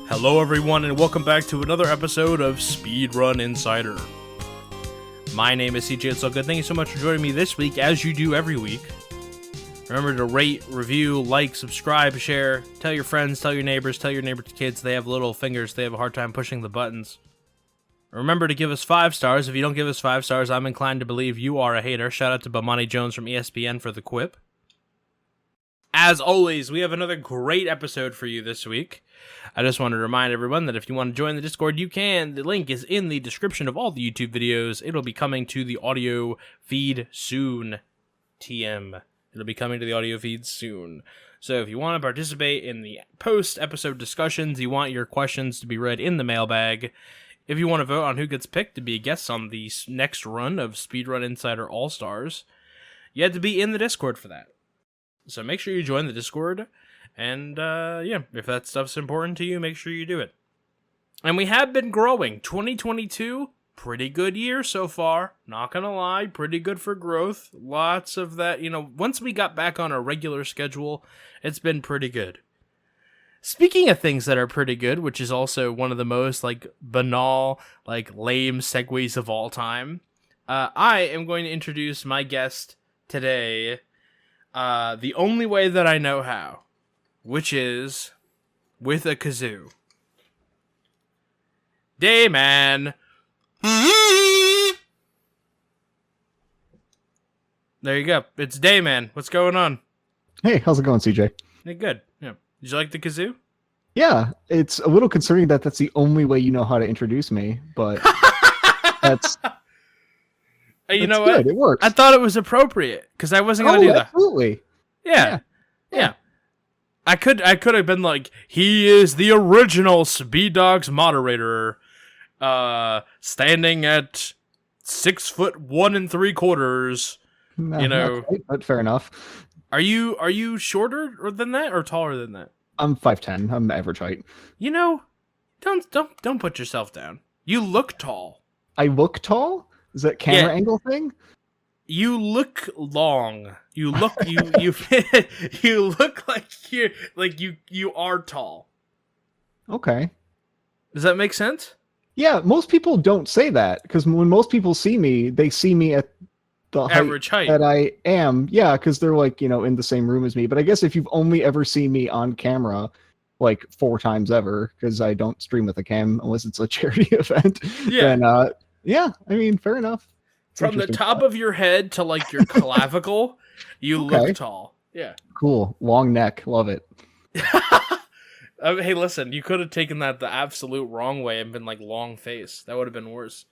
Hello everyone and welcome back to another episode of Speedrun Insider. My name is CJitsallGewd. Thank you so much for joining me this week, as you do every week. Remember to rate, review, like, subscribe, share, tell your friends, tell your neighbors' kids. They have little fingers, they have a hard time pushing the buttons. Remember to give us 5 stars. If you don't give us 5 stars, I'm inclined to believe you are a hater. Shout out to Bomani Jones from ESPN for the quip. As always, we have another great episode for you this week. I just want to remind everyone that if you want to join the Discord, you can. The link is in the description of all the YouTube videos. It'll be coming to the audio feed soon. TM. It'll be coming to the audio feed soon. So if you want to participate in the post-episode discussions, you want your questions to be read in the mailbag, if you want to vote on who gets picked to be a guest on the next run of Speedrun Insider All-Stars, you have to be in the Discord for that. So make sure you join the Discord, and yeah, if that stuff's important to you, make sure you do it. And we have been growing. 2022, pretty good year so far. Not gonna lie, pretty good for growth. Lots of that, once we got back on a regular schedule, it's been pretty good. Speaking of things that are pretty good, which is also one of the most, banal, lame segues of all time, I am going to introduce my guest today, the only way that I know how, which is with a kazoo. Dayman! There you go. It's Dayman. What's going on? Hey, how's it going, CJ? Hey, good. Yeah. Did you like the kazoo? Yeah, it's a little concerning that that's the only way you know how to introduce me, but that's you know what? Good. It works. I thought it was appropriate because I wasn't gonna do that. Absolutely. Yeah. I could have been like, he is the original Speed Dogs moderator, standing at 6'1 3/4. No, You know, not quite, but fair enough. Are you shorter than that or taller than that? I'm 5'10". I'm average height. Don't put yourself down. You look tall. I look tall? Is that camera angle thing? You look long. You look you you look like you are tall. Okay. Does that make sense? Yeah, most people don't say that because when most people see me, they see me at the average height that I am. Yeah, because they're in the same room as me. But I guess if you've only ever seen me on camera 4 times ever, because I don't stream with a cam unless it's a charity event, then yeah, I mean, fair enough. From the top of your head to your clavicle, you look tall. Yeah. Cool. Long neck. Love it. Hey, listen, you could have taken that the absolute wrong way and been long face. That would have been worse.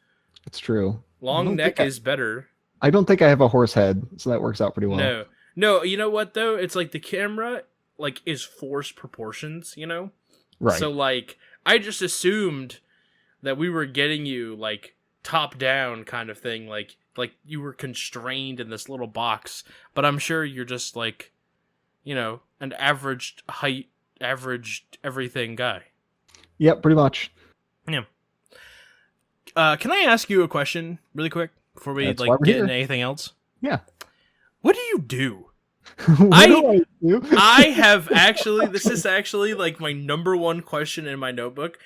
It's true. Long neck is better. I don't think I have a horse head, so that works out pretty well. No, you know what though? It's the camera is forced proportions, Right. So I just assumed that we were getting you top down kind of thing, like you were constrained in this little box, but I'm sure you're just an average height, averaged everything guy. Yep, pretty much. Yeah. Can I ask you a question really quick before we get into anything else? Yeah. What do you do? What do I do? I have actually, this is actually my number one question in my notebook.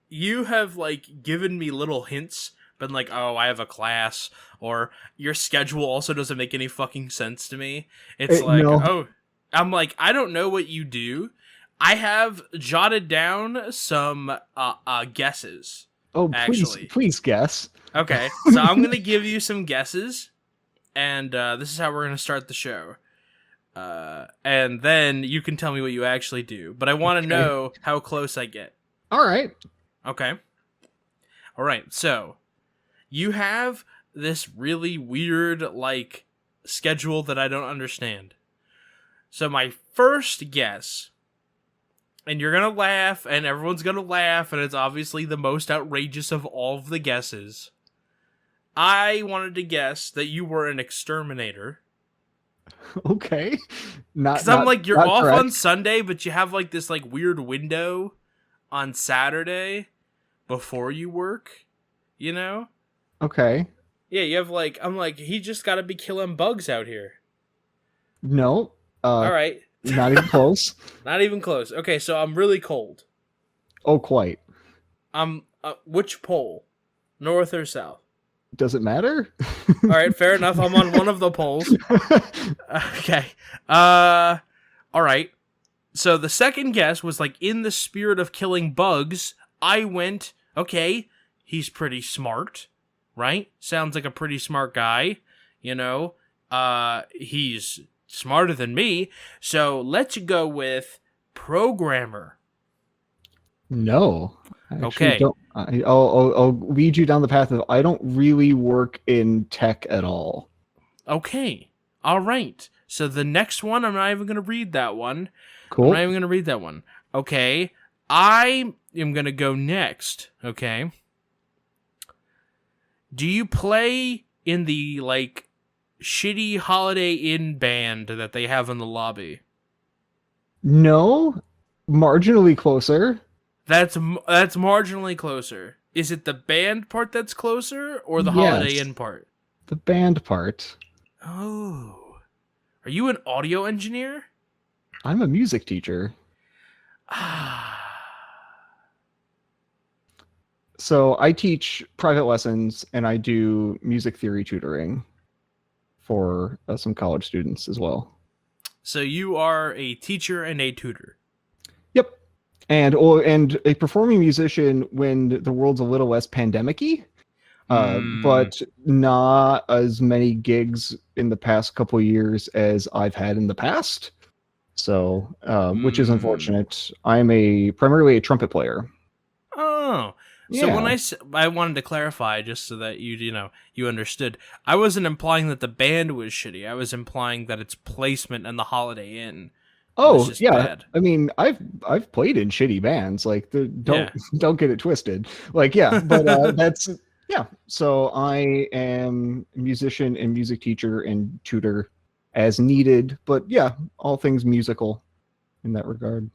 You have given me little hints, been oh, I have a class, or your schedule also doesn't make any fucking sense to me. It's no. Oh, I'm I don't know what you do. I have jotted down some guesses. Oh, actually. Please guess. Okay, so I'm going to give you some guesses, and this is how we're going to start the show. And then you can tell me what you actually do, but I want to know how close I get. All right. Okay. All right, so you have this really weird, schedule that I don't understand. So my first guess, and you're going to laugh, and everyone's going to laugh, and it's obviously the most outrageous of all of the guesses. I wanted to guess that you were an exterminator. Okay. Because I'm you're off correct on Sunday, but you have this weird window on Saturday before you work, Okay. Yeah, you have I'm he just gotta be killing bugs out here. No. All right. Not even close. Not even close. Okay, so I'm really cold. Oh, quite. Which pole? North or south? Does it matter? All right, fair enough. I'm on one of the poles. Okay. All right. So the second guess was like, in the spirit of killing bugs, I went, okay, he's pretty smart, right? Sounds like a pretty smart guy, you know? He's smarter than me, so let's go with programmer. No. Okay. Don't. I'll lead you down the path of I don't really work in tech at all. Okay. All right. So the next one, I'm not even going to read that one. Cool. I'm not even going to read that one. Okay. I am going to go next. Okay. Do you play in the, like, shitty Holiday Inn band that they have in the lobby? No. Marginally closer. That's marginally closer. Is it the band part that's closer, or the Holiday Inn part? The band part. Oh. Are you an audio engineer? I'm a music teacher. So I teach private lessons and I do music theory tutoring for some college students as well. So you are a teacher and a tutor. Yep. And a performing musician when the world's a little less pandemic-y. But not as many gigs in the past couple of years as I've had in the past. So, which is unfortunate. I'm primarily a trumpet player. Oh, so yeah. when I wanted to clarify just so that you understood, I wasn't implying that the band was shitty. I was implying that its placement in the Holiday Inn. Oh yeah, bad. I mean, I've played in shitty bands. Like, don't get it twisted. Like, yeah, but that's. Yeah, so I am a musician and music teacher and tutor as needed, but yeah, all things musical in that regard.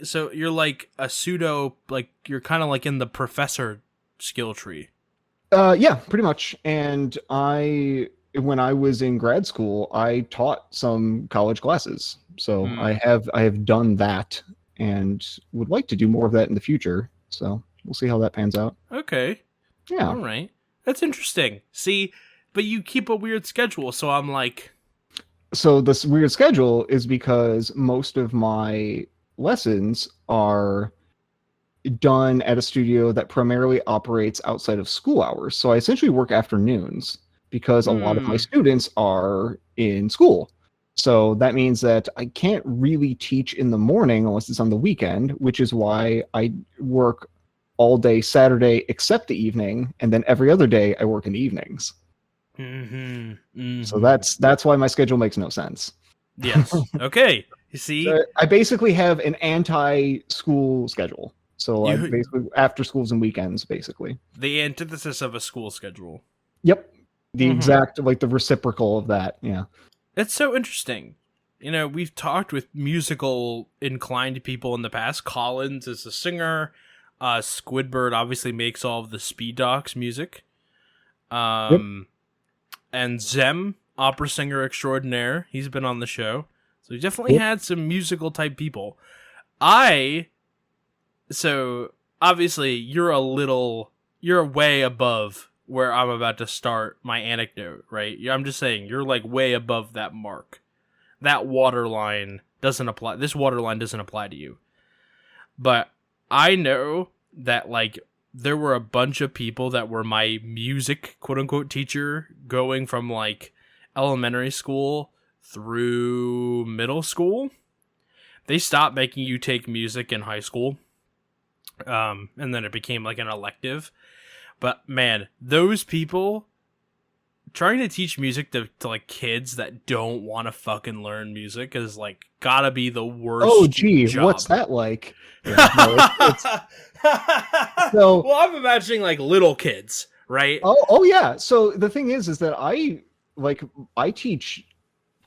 So you're like a pseudo, like you're kind of like in the professor skill tree. Yeah, pretty much. And when I was in grad school, I taught some college classes. So I have done that and would like to do more of that in the future. So we'll see how that pans out. Okay. Yeah. All right. That's interesting. See, but you keep a weird schedule, so I'm like... So this weird schedule is because most of my lessons are done at a studio that primarily operates outside of school hours. So I essentially work afternoons because a lot of my students are in school. So that means that I can't really teach in the morning unless it's on the weekend, which is why I work all day Saturday except the evening, and then every other day I work in the evenings. So that's why my schedule makes no sense. Yes. Okay. You see, so I basically have an anti-school schedule. So I basically after schools and weekends, basically the antithesis of a school schedule. Yep, the exact, like the reciprocal of that. Yeah, it's so interesting. You know, we've talked with musical inclined people in the past. Collins is a singer. Squidbird obviously makes all of the Speed Docs music. And Zem, opera singer extraordinaire, he's been on the show. So he definitely had some musical type people. So obviously you're way above where I'm about to start my anecdote, right? I'm just saying, you're like way above that mark. That waterline doesn't apply. This waterline doesn't apply to you. But I know that, like, there were a bunch of people that were my music, quote-unquote, teacher going from, like, elementary school through middle school. They stopped making you take music in high school. And then it became, like, an elective. But, man, those people trying to teach music to like, kids that don't want to fucking learn music is, like, gotta be the worst job. What's that like? Yeah, no, so, well, I'm imagining like little kids, right? Oh yeah. So the thing is that I teach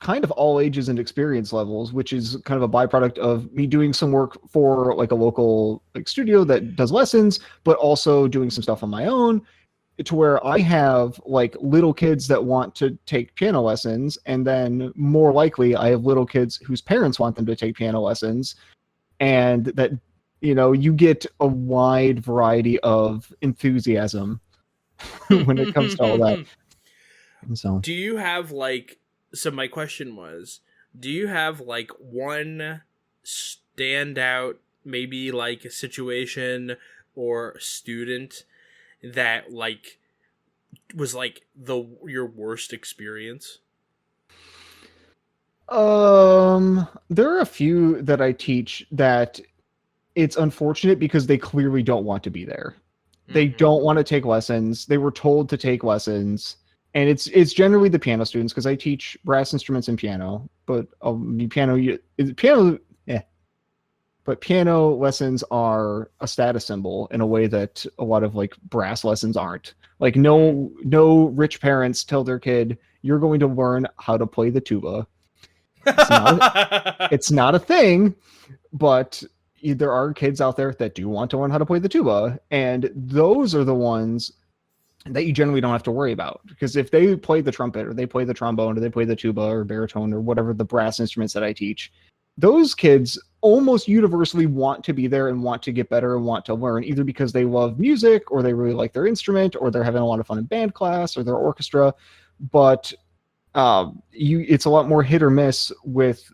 kind of all ages and experience levels, which is kind of a byproduct of me doing some work for like a local like studio that does lessons, but also doing some stuff on my own, to where I have like little kids that want to take piano lessons, and then more likely I have little kids whose parents want them to take piano lessons, and that you get a wide variety of enthusiasm when it comes to all that. So, do you have like? So my question was, do you have like one standout, maybe like a situation or student that like was like your worst experience? there are a few that I teach that it's unfortunate because they clearly don't want to be there. They don't want to take lessons. They were told to take lessons, and it's generally the piano students because I teach brass instruments and piano. But piano, yeah. But piano lessons are a status symbol in a way that a lot of like brass lessons aren't. Like no rich parents tell their kid you're going to learn how to play the tuba. It's not a thing, but there are kids out there that do want to learn how to play the tuba, and those are the ones that you generally don't have to worry about, because if they play the trumpet or they play the trombone or they play the tuba or baritone or whatever the brass instruments that I teach, those kids almost universally want to be there and want to get better and want to learn, either because they love music or they really like their instrument or they're having a lot of fun in band class or their orchestra. But it's a lot more hit or miss with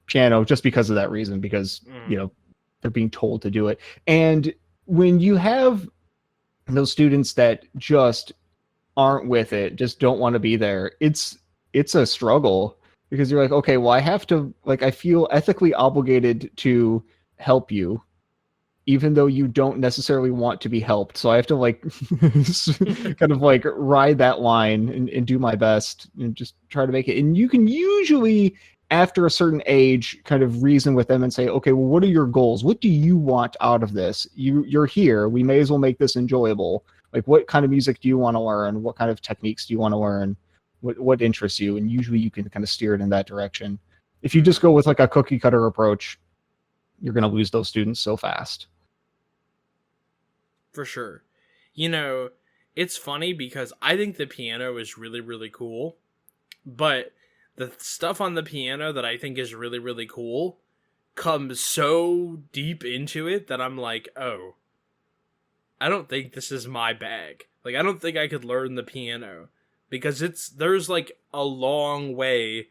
piano just because of that reason, because they're being told to do it. And when you have those students that just aren't with it, just don't want to be there, it's a struggle, because you're like, okay, well, I have to, like, I feel ethically obligated to help you even though you don't necessarily want to be helped. So I have to like kind of like ride that line and do my best and just try to make it. And you can usually, after a certain age, kind of reason with them and say, okay, well, what are your goals? What do you want out of this? You're here. We may as well make this enjoyable. Like, what kind of music do you want to learn? What kind of techniques do you want to learn? What interests you? And usually you can kind of steer it in that direction. If you just go with like a cookie cutter approach, you're going to lose those students so fast. For sure. You know, it's funny because I think the piano is really, really cool. But the stuff on the piano that I think is really, really cool comes so deep into it that I'm like, oh, I don't think this is my bag. Like, I don't think I could learn the piano. Because there's like a long way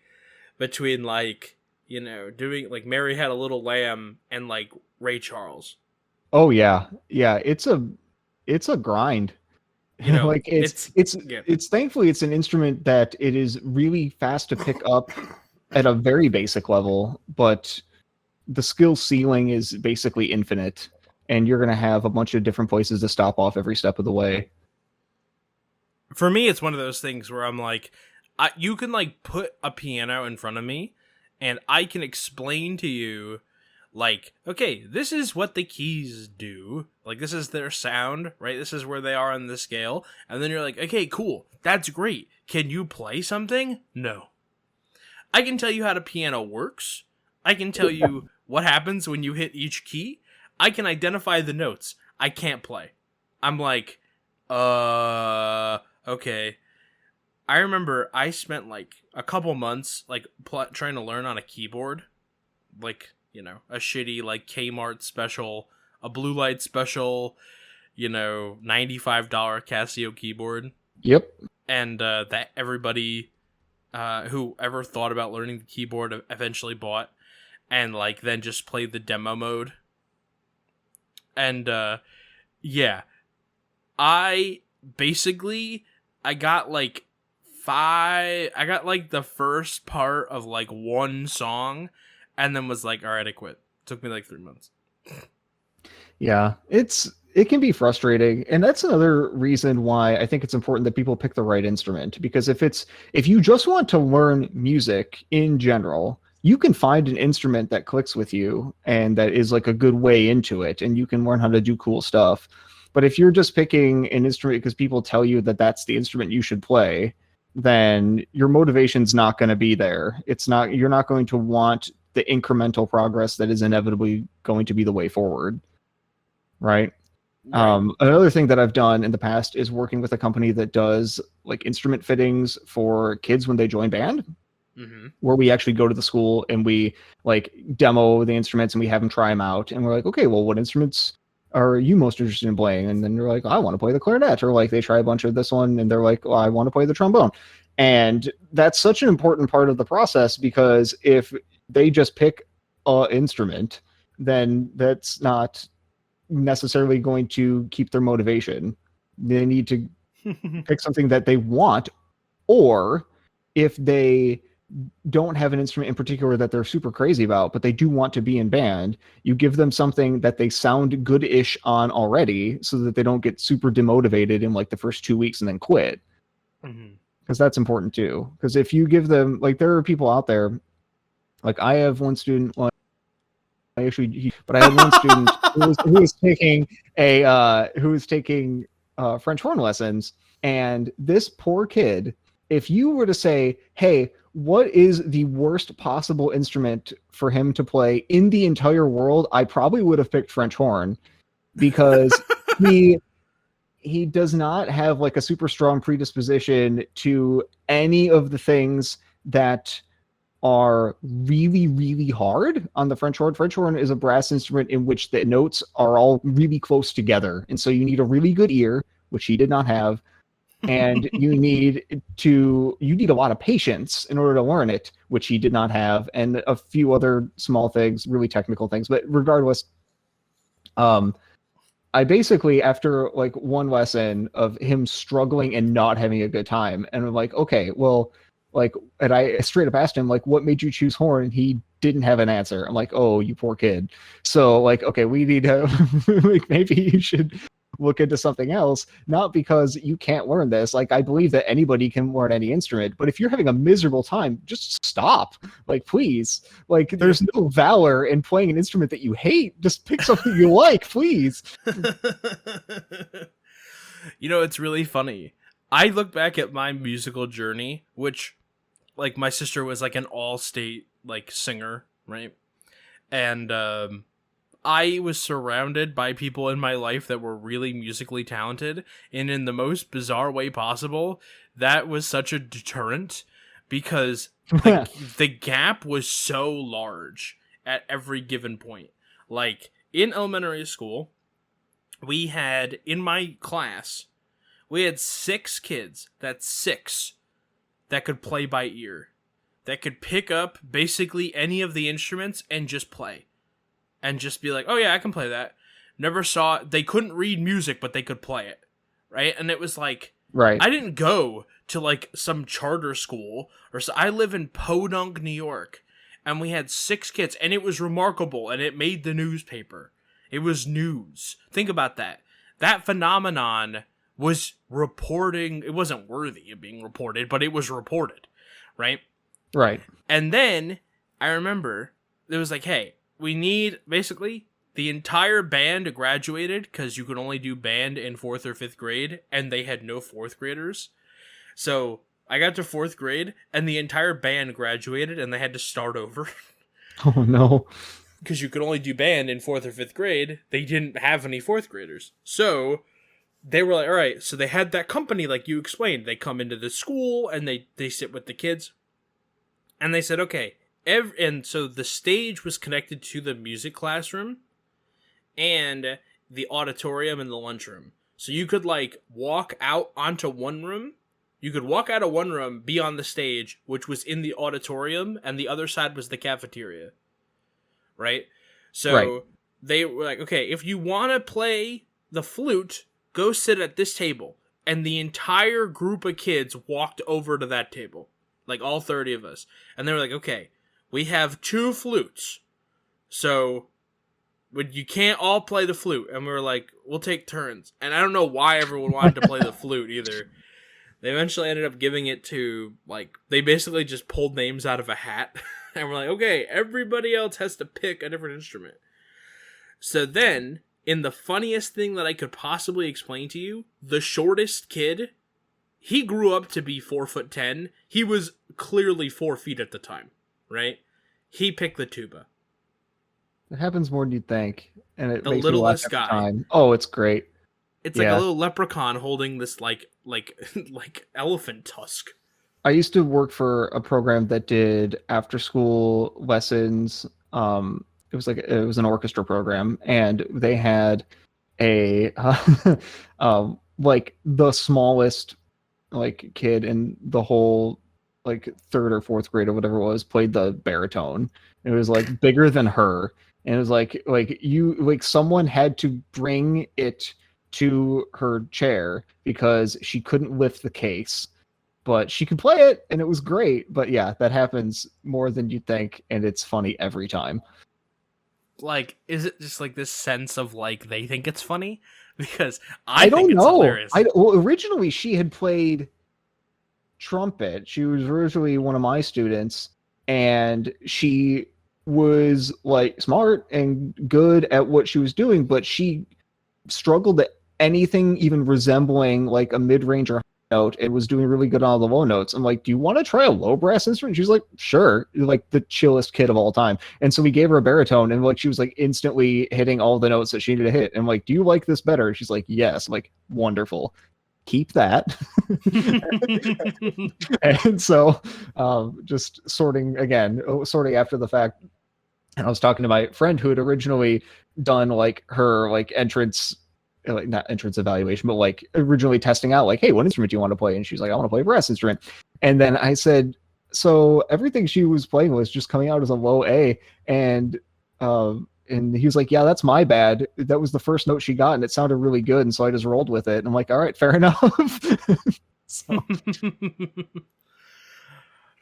between like, you know, doing like Mary Had a Little Lamb and like Ray Charles. Oh yeah. Yeah, it's a grind. You know, like it's thankfully it's an instrument that it is really fast to pick up at a very basic level, but the skill ceiling is basically infinite, and you're going to have a bunch of different places to stop off every step of the way. For me, it's one of those things where I'm like, you can like put a piano in front of me and I can explain to you like, okay, this is what the keys do. Like, this is their sound, right? This is where they are on the scale. And then you're like, okay, cool. That's great. Can you play something? No. I can tell you how the piano works. I can tell you what happens when you hit each key. I can identify the notes. I can't play. I'm like, okay. I remember I spent like a couple months like trying to learn on a keyboard. Like, you know, a shitty like Kmart special, a blue light special, you know, $95 Casio keyboard. Yep. And that everybody who ever thought about learning the keyboard eventually bought, and like then just played the demo mode. And yeah, I got like the first part of like one song, and then was like, all right, I quit. It took me like 3 months. Yeah, it can be frustrating, and that's another reason why I think it's important that people pick the right instrument. Because if you just want to learn music in general, you can find an instrument that clicks with you and that is like a good way into it, and you can learn how to do cool stuff. But if you're just picking an instrument because people tell you that that's the instrument you should play, then your motivation's not going to be there. You're not going to want the incremental progress that is inevitably going to be the way forward. Right? Another thing that I've done in the past is working with a company that does like instrument fittings for kids when they join band. where we actually go to the school and we like demo the instruments and we have them try them out. And we're like, okay, well, what instruments are you most interested in playing? And then they're like, I want to play the clarinet. Or like they try a bunch of this one and they're like, well, I want to play the trombone. And that's such an important part of the process, because if they just pick an instrument, then that's not necessarily going to keep their motivation. They need to pick something that they want, or if they don't have an instrument in particular that they're super crazy about, but they do want to be in band, you give them something that they sound good-ish on already, so that they don't get super demotivated in like the first 2 weeks and then quit. Because that's important too. Because if you give them, like, there are people out there, like I have one student, well, I had one student who was taking French horn lessons, and this poor kid, if you were to say, hey, what is the worst possible instrument for him to play in the entire world, I probably would have picked French horn, because he does not have like a super strong predisposition to any of the things that are really, really hard on the French horn. French horn is a brass instrument in which the notes are all really close together. And so you need a really good ear, which he did not have. And you need a lot of patience in order to learn it, which he did not have, and a few other small things, really technical things. But regardless, I basically, after like one lesson of him struggling and not having a good time, and I'm like, okay, well, like, and I straight up asked him, like, what made you choose horn? And he didn't have an answer. I'm like, oh, you poor kid. So like, okay, we need to like, maybe you should look into something else, not because you can't learn this. Like, I believe that anybody can learn any instrument, but if you're having a miserable time, just stop. Like, please. Like, there's no valor in playing an instrument that you hate. Just pick something you like, please. You know, it's really funny. I look back at my musical journey, which, like, my sister was like an all-state like singer, right? And I was surrounded by people in my life that were really musically talented, and in the most bizarre way possible, that was such a deterrent, because the gap was so large at every given point. Like, in elementary school, we had, in my class, we had 6 kids, that's 6, that could play by ear, that could pick up basically any of the instruments and just play. And just be like, oh yeah, I can play that. Never saw it. They couldn't read music, but they could play it. Right? And it was like, right. I didn't go to like some charter school. I live in Podunk, New York. And we had 6 kids. And it was remarkable. And it made the newspaper. It was news. Think about that. That phenomenon was reporting. It wasn't worthy of being reported, but it was reported. Right? Right. And then, I remember, it was like, hey, we need, basically, the entire band graduated, because you could only do band in 4th or 5th grade, and they had no 4th graders. So, I got to 4th grade, and the entire band graduated, and they had to start over. Oh, no. Because you could only do band in 4th or 5th grade, they didn't have any 4th graders. So, they were like, alright, so they had that company, like you explained. They come into the school, and they sit with the kids. And they said, okay, and so the stage was connected to the music classroom and the auditorium and the lunchroom. So you could like walk out onto one room. You could walk out of one room, be on the stage, which was in the auditorium, and the other side was the cafeteria. Right? So They were like, okay, if you want to play the flute, go sit at this table. And the entire group of kids walked over to that table. Like all 30 of us. And they were like, okay, we have 2 flutes, so you can't all play the flute. And we were like, we'll take turns. And I don't know why everyone wanted to play the flute either. They eventually ended up giving it to, like, they basically just pulled names out of a hat. And we're like, okay, everybody else has to pick a different instrument. So then, in the funniest thing that I could possibly explain to you, the shortest kid, he grew up to be 4'10". He was clearly 4 feet at the time. Right? He picked the tuba. It happens more than you'd think. And it the makes littlest me laugh guy. every time. Oh, it's great. It's like a little leprechaun holding this like elephant tusk. I used to work for a program that did after school lessons. It was an orchestra program, and they had a like the smallest like kid in the whole like third or fourth grade or whatever it was played the baritone. It was like bigger than her, and it was like someone had to bring it to her chair because she couldn't lift the case, but she could play it and it was great. But yeah, that happens more than you think, and it's funny every time. Like, is it just like this sense of like they think it's funny? Because I I think don't it's know. hilarious. Well, originally she had played trumpet. She was originally one of my students, and she was like smart and good at what she was doing, but she struggled at anything even resembling like a mid-range or high note, and was doing really good on all the low notes. I'm like, do you want to try a low brass instrument? She's like, sure. Like the chillest kid of all time. And so we gave her a baritone, and like she was like instantly hitting all the notes that she needed to hit. And I'm like, do you like this better? She's like, yes. I'm like, wonderful. Keep that. And so just sorting after the fact, and I was talking to my friend who had originally done like her like entrance, like not entrance evaluation, but like originally testing out like, hey, what instrument do you want to play? And she's like, I want to play a brass instrument. And then I said, so everything she was playing was just coming out as a low A. And he was like, yeah, that's my bad. That was the first note she got, and it sounded really good, and so I just rolled with it. And I'm like, all right, fair enough. So.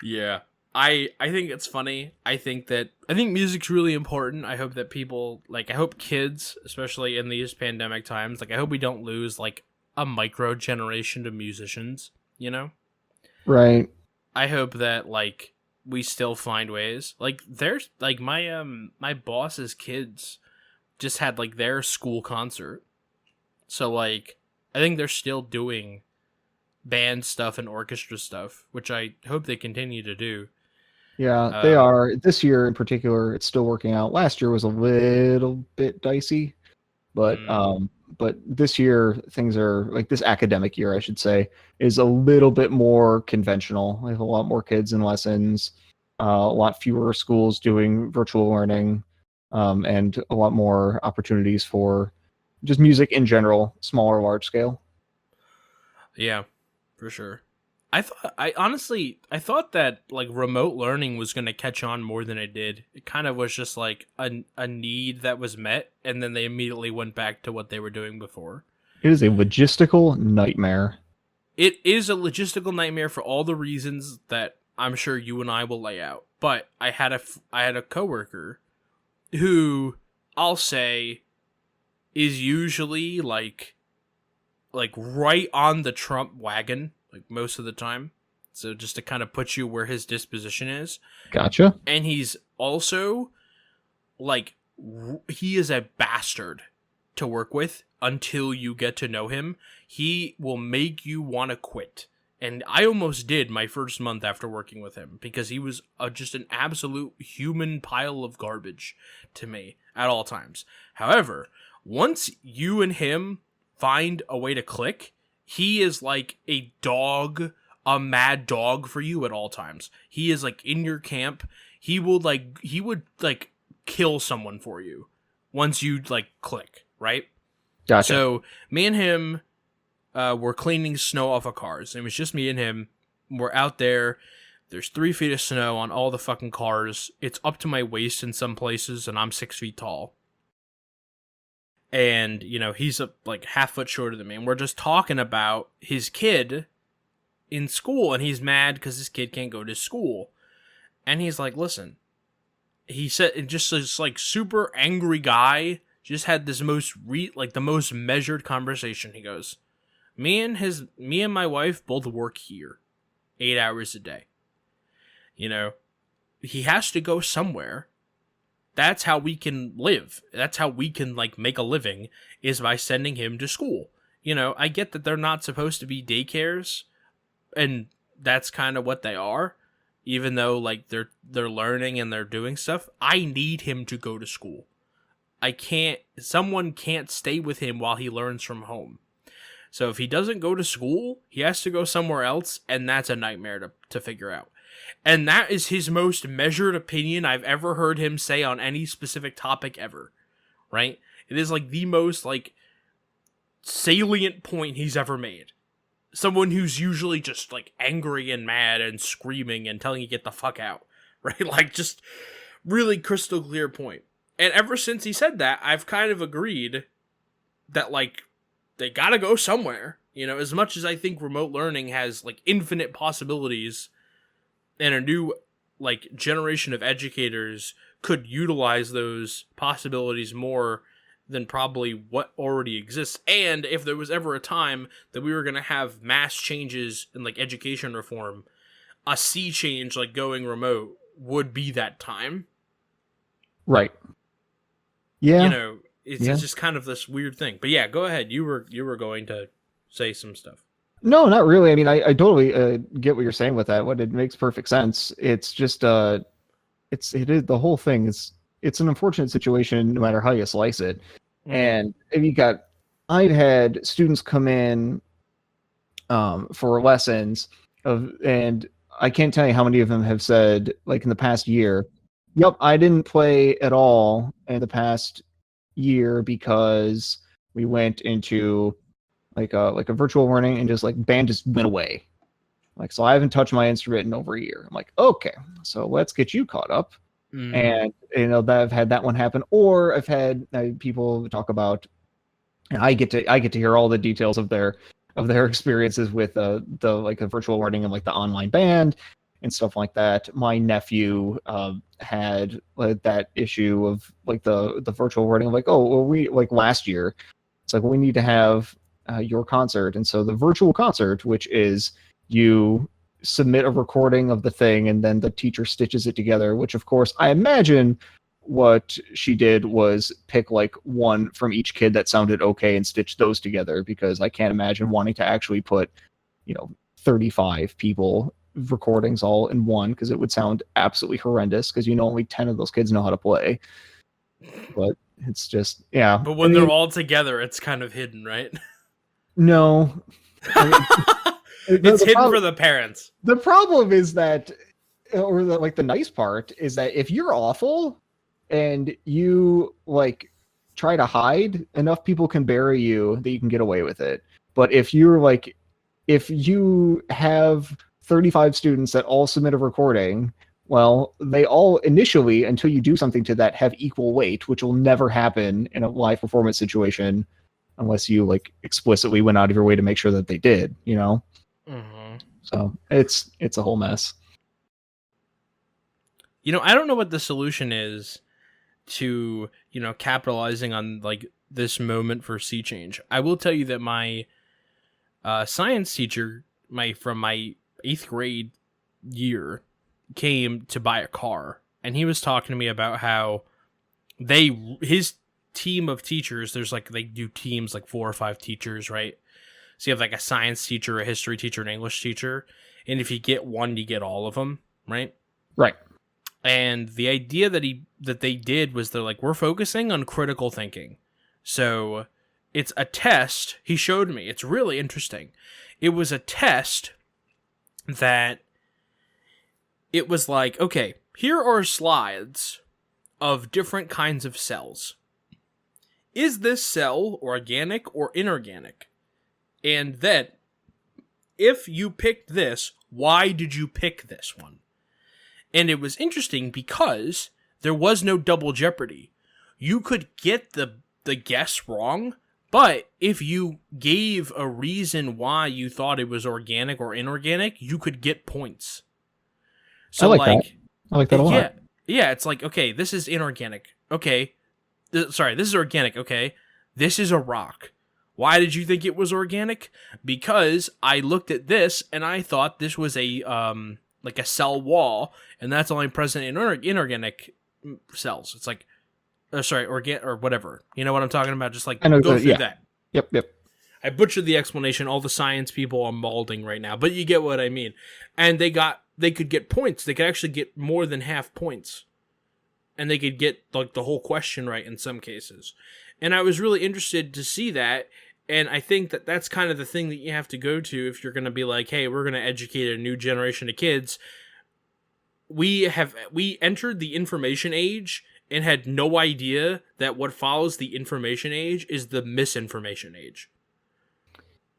Yeah. I think it's funny. I think music's really important. I hope that people I hope kids, especially in these pandemic times, I hope we don't lose like a micro generation to musicians, you know? Right. I hope that like we still find ways. Like there's like my boss's kids just had like their school concert. So like I think they're still doing band stuff and orchestra stuff, which I hope they continue to do. Yeah, they are. This year in particular, it's still working out. Last year was a little bit dicey, but but this year things are like this academic year, I should say, is a little bit more conventional. We have a lot more kids in lessons, a lot fewer schools doing virtual learning, and a lot more opportunities for just music in general, smaller, large scale. Yeah, for sure. I honestly thought that like remote learning was going to catch on more than it did. It kind of was just like a need that was met, and then they immediately went back to what they were doing before. It is a logistical nightmare. It is a logistical nightmare for all the reasons that I'm sure you and I will lay out. But I had a coworker who I'll say is usually like right on the Trump wagon, like most of the time. So just to kind of put you where his disposition is. Gotcha. And he's also like he is a bastard to work with until you get to know him. He will make you want to quit. And I almost did my first month after working with him because he was just an absolute human pile of garbage to me at all times. However, once you and him find a way to click, he is like a dog, a mad dog for you at all times. He is like in your camp. He would kill someone for you once you like click, right? Gotcha. So me and him were cleaning snow off of cars. It was just me and him. We're out there. There's 3 feet of snow on all the fucking cars. It's up to my waist in some places, and I'm 6 feet tall. And, you know, he's like half foot shorter than me. And we're just talking about his kid in school. And he's mad because his kid can't go to school. And he's like, listen. He said, just this like super angry guy just had this the most measured conversation. He goes, me and my wife both work here 8 hours a day. You know, he has to go somewhere. That's how we can live. That's how we can like make a living, is by sending him to school. You know, I get that they're not supposed to be daycares, and that's kind of what they are. Even though like they're learning and they're doing stuff, I need him to go to school. Someone can't stay with him while he learns from home. So if he doesn't go to school, he has to go somewhere else, and that's a nightmare to figure out. And that is his most measured opinion I've ever heard him say on any specific topic ever, right? It is like the most like salient point he's ever made. Someone who's usually just like angry and mad and screaming and telling you get the fuck out, right? Like just really crystal clear point. And ever since he said that, I've kind of agreed that like they gotta go somewhere. You know, as much as I think remote learning has like infinite possibilities and a new like generation of educators could utilize those possibilities more than probably what already exists. And if there was ever a time that we were going to have mass changes in like education reform, a sea change like going remote would be that time. Right. Yeah. You know, it's just kind of this weird thing. But yeah, go ahead. You were going to say some stuff. No, not really. I mean, I totally get what you're saying with that. What it makes perfect sense. It's just it is the whole thing is it's an unfortunate situation no matter how you slice it. And if I've had students come in for lessons and I can't tell you how many of them have said like in the past year, yep, I didn't play at all in the past year because we went into like a virtual learning and just like band just went away. Like, so I haven't touched my instrument in over a year. I'm like, okay, so let's get you caught up. And that I've had that one happen, or I've had people talk about, and I get to hear all the details of their experiences with the like the virtual learning and like the online band and stuff like that. My nephew had that issue of like the virtual learning. Like, oh, well, we like last year, it's like, well, we need to have your concert, and so the virtual concert, which is you submit a recording of the thing and then the teacher stitches it together, which of course I imagine what she did was pick like one from each kid that sounded okay and stitch those together, because I can't imagine wanting to actually put 35 people recordings all in one, because it would sound absolutely horrendous, because only 10 of those kids know how to play. But it's just but when they're all together it's kind of hidden, right? No. It's hidden for the parents. The problem is that, or the nice part is that if you're awful and you like try to hide, enough people can bury you that you can get away with it. But if you have 35 students that all submit a recording, well, they all initially, until you do something to that, have equal weight, which will never happen in a live performance situation unless you like explicitly went out of your way to make sure that they did, So it's a whole mess. I don't know what the solution is to, capitalizing on like this moment for sea change. I will tell you that my science teacher, from my 8th grade year, came to buy a car, and he was talking to me about how his team of teachers, there's like, they do teams like 4 or 5 teachers, right? So you have like a science teacher, a history teacher, an English teacher, and if you get one, you get all of them, right? Right. And the idea that they did was they're like, we're focusing on critical thinking. So it's a test. He showed me. It's really interesting. It was a test that it was like, okay, here are slides of different kinds of cells. Is this cell organic or inorganic? And then, if you picked this, why did you pick this one? And it was interesting because there was no double jeopardy. You could get the guess wrong, but if you gave a reason why you thought it was organic or inorganic, you could get points. So I like that a lot. Yeah, it's like, okay, this is inorganic. Okay. This is organic. Okay. This is a rock. Why did you think it was organic? Because I looked at this and I thought this was a like a cell wall, and that's only present in inorganic cells. It's like, organic or whatever. You know what I'm talking about? Just like go through that. Yep. I butchered the explanation. All the science people are balding right now, but you get what I mean. And they could get points. They could actually get more than half points, and they could get like the whole question right in some cases. And I was really interested to see that. And I think that that's kind of the thing that you have to go to if you're going to be like, hey, we're going to educate a new generation of kids. We entered the information age and had no idea that what follows the information age is the misinformation age.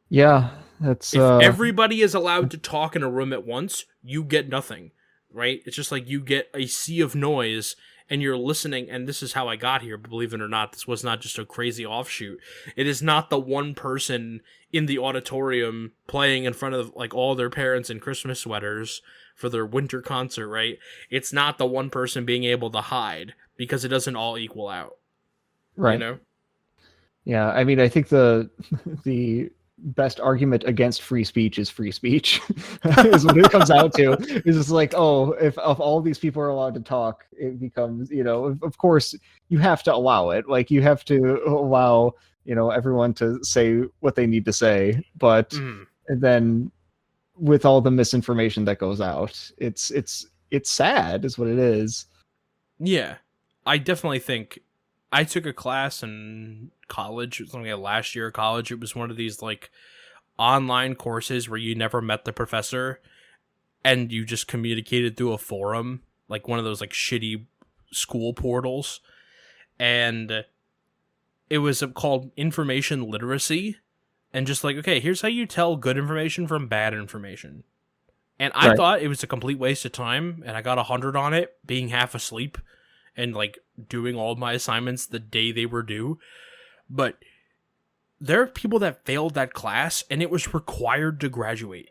Yeah, that's... If everybody is allowed to talk in a room at once, you get nothing, right? It's just like you get a sea of noise and you're listening, and this is how I got here, believe it or not. This was not just a crazy offshoot. It is not the one person in the auditorium playing in front of like all their parents in Christmas sweaters for their winter concert, right? It's not the one person being able to hide, because it doesn't all equal out. Right. You know? Yeah, I mean, I think the best argument against free speech is free speech is what it comes out to. It's just like, oh, if all these people are allowed to talk, it becomes, of course you have to allow it. Like, you have to allow, everyone to say what they need to say. But and then with all the misinformation that goes out, it's sad is what it is. Yeah, I definitely think I took a class in college. It was only last year of college. It was one of these like online courses where you never met the professor and you just communicated through a forum, like one of those like shitty school portals. And it was called information literacy. And just like, okay, here's how you tell good information from bad information. And I thought it was a complete waste of time, and I got 100 on it, being half asleep and like doing all of my assignments the day they were due. But there are people that failed that class and it was required to graduate.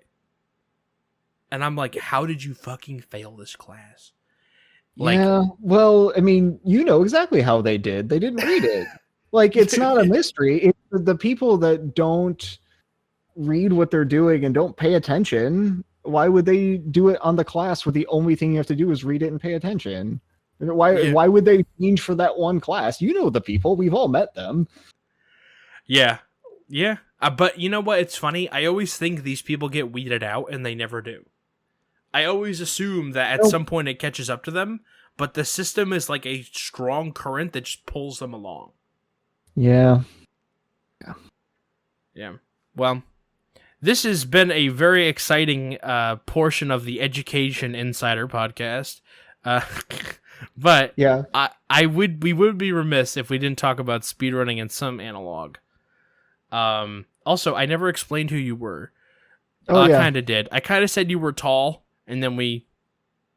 And I'm like, how did you fucking fail this class? Like, yeah, well, I mean, you know exactly how they did. They didn't read it. Like, it's not a mystery. It's the people that don't read what they're doing and don't pay attention. Why would they do it on the class where the only thing you have to do is read it and pay attention? Why would they change for that one class? You know the people. We've all met them. Yeah. Yeah. But you know what? It's funny. I always think these people get weeded out, and they never do. I always assume that at some point it catches up to them, but the system is like a strong current that just pulls them along. Yeah. Yeah. Well, this has been a very exciting portion of the Education Insider podcast. But yeah, we would be remiss if we didn't talk about speedrunning in some analog. Also, I never explained who you were. I kind of did. I kind of said you were tall, and then we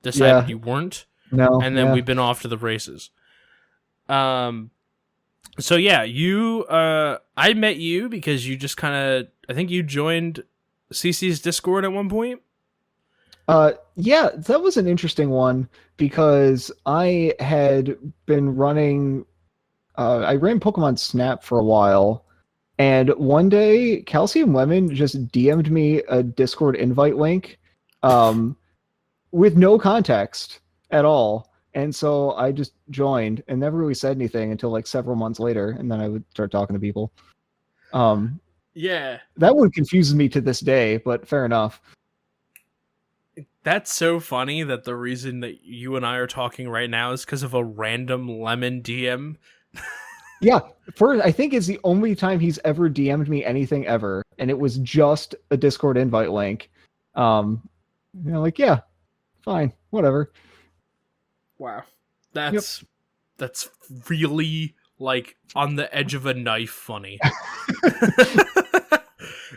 decided you weren't. No, and then we've been off to the races. So yeah, you. I met you because you just kind of. I think you joined CC's Discord at one point. Yeah, that was an interesting one because I had been running. I ran Pokemon Snap for a while, and one day Calcium Lemon just DM'd me a Discord invite link, with no context at all, and so I just joined and never really said anything until like several months later, and then I would start talking to people. Yeah, that one confuses me to this day, but fair enough. That's so funny that the reason that you and I are talking right now is because of a random Lemon DM. Yeah, I think it's the only time he's ever DM'd me anything ever, and it was just a Discord invite link. Like, yeah, fine, whatever. Wow, that's really like on the edge of a knife funny.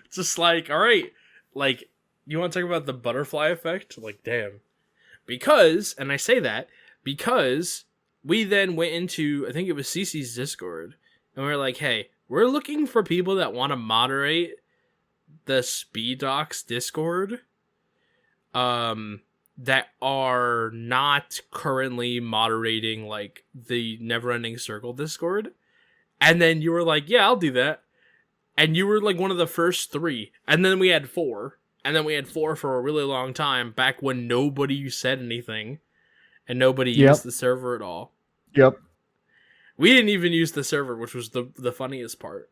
It's just like, all right, like. You want to talk about the butterfly effect? Like, damn. Because, and I say that, because we then went into, I think it was CC's Discord, and we were like, hey, we're looking for people that want to moderate the Speed Docs Discord, that are not currently moderating, like, the Neverending Circle Discord. And then you were like, yeah, I'll do that. And you were, like, one of the first 3. And then we had 4. And then we had 4 for a really long time, back when nobody said anything, and nobody used the server at all. Yep. We didn't even use the server, which was the funniest part.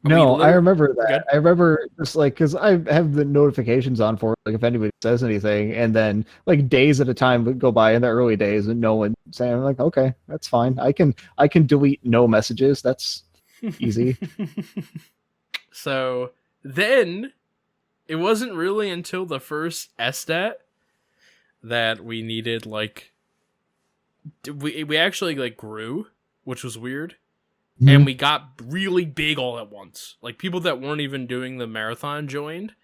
No, I remember that. Good. I remember just like, because I have the notifications on for like if anybody says anything, and then like days at a time would go by in the early days, and no one saying, I'm like, okay, that's fine. I can delete no messages. That's easy. So then it wasn't really until the first SDAT that we needed, like, we actually, like, grew, which was weird. Mm-hmm. And we got really big all at once. Like, people that weren't even doing the marathon joined.